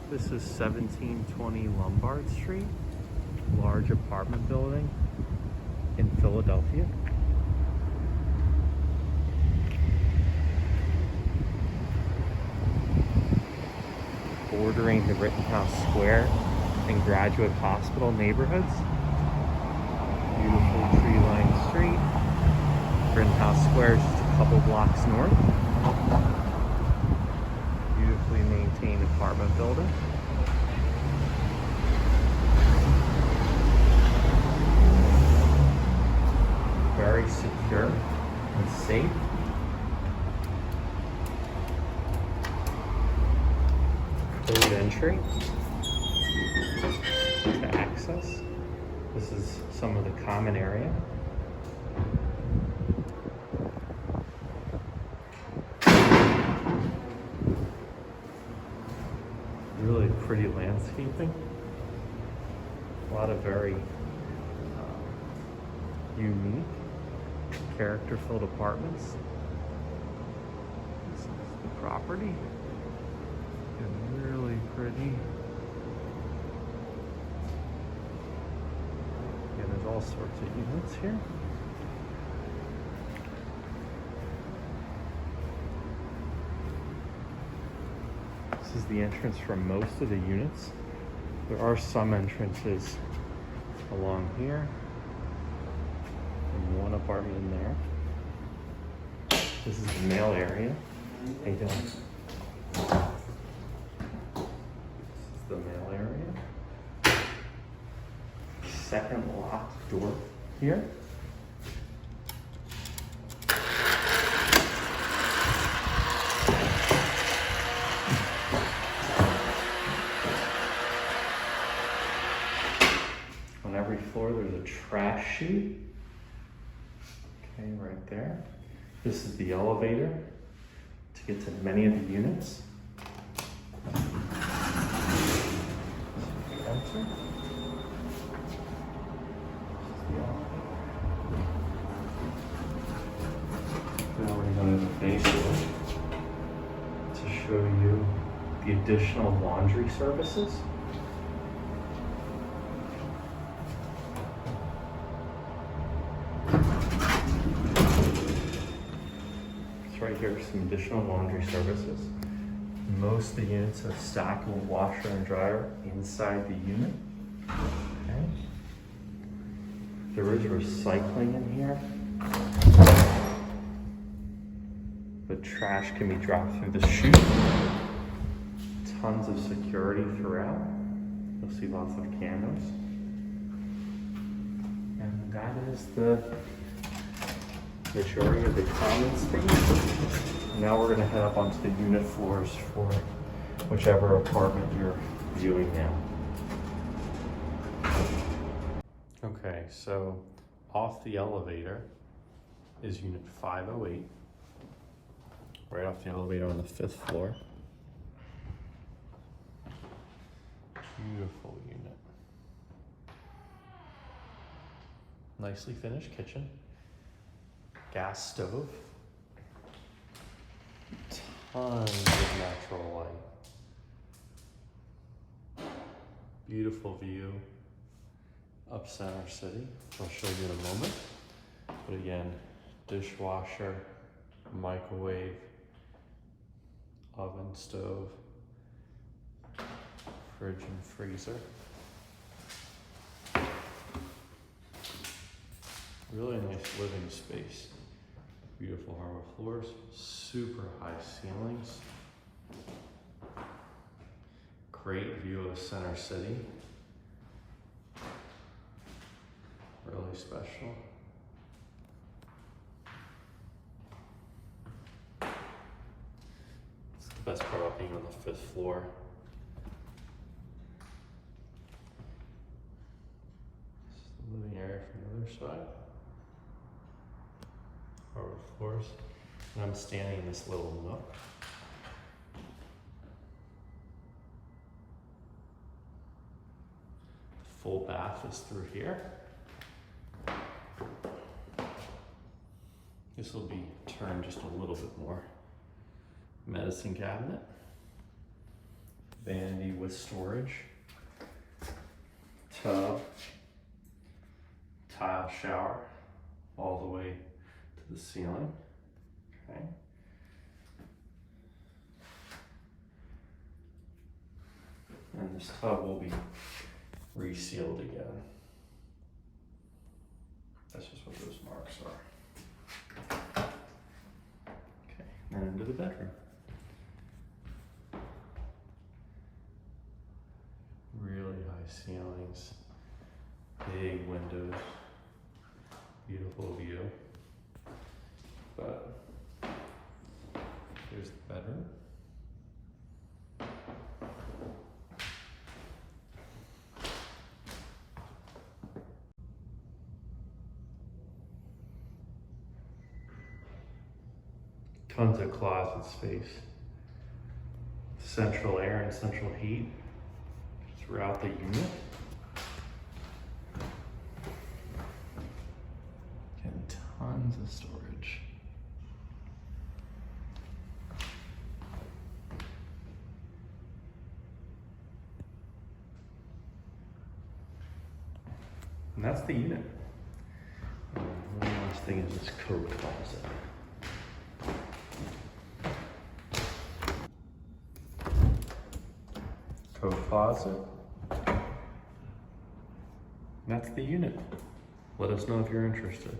This is 1720 Lombard Street, large apartment building in Philadelphia. Bordering the Rittenhouse Square and Graduate Hospital neighborhoods. Beautiful tree-lined street. Rittenhouse Square is just a couple blocks north. Beautifully maintained apartment building. Very secure and safe. Code entry to access. This is some of the common area. Really pretty landscaping. A lot of very unique, character-filled apartments. This is the property. And really pretty. Yeah, there's all sorts of units here. This is the entrance for most of the units. There are some entrances along here. And one apartment in there. This is the mail area. How you doing? This is the mail area. Second locked door here. On every floor there's a trash chute. Okay, right there. This is the elevator to get to many of the units. Enter. Now we're going to the basement to show you the additional laundry services. Right here, some additional laundry services. Most of the units have stackable washer and dryer inside the unit. Okay. There is recycling in here. The trash can be dropped through the chute. Tons of security throughout. You'll see lots of cameras. And that is the majority of the common space. Now we're going to head up onto the unit floors for whichever apartment you're viewing now. Okay, so off the elevator is unit 508. Right off the elevator on the 5th floor. Beautiful unit. Nicely finished kitchen. Gas stove, tons of natural light, beautiful view up Center City, which I'll show you in a moment. But again, dishwasher, microwave, oven, stove, fridge and freezer. Really nice living space. Beautiful hardwood floors, super high ceilings. Great view of Center City. Really special. It's the best part about being on the 5th floor. This is the living area from the other side. Hardwood floors, and I'm standing in this little nook. Full bath is through here. This will be turned just a little bit more. Medicine cabinet, vanity with with storage, tub, tile shower, all the way to the ceiling. Okay. And this tub will be resealed again. That's just what those marks are. Okay, and into the bedroom. Really high ceilings, big windows, beautiful view. But here's the bedroom. Tons of closet space, central air and central heat throughout the unit. And tons of storage. And that's the unit. One last thing is this coat closet. Coat closet. And that's the unit. Let us know if you're interested.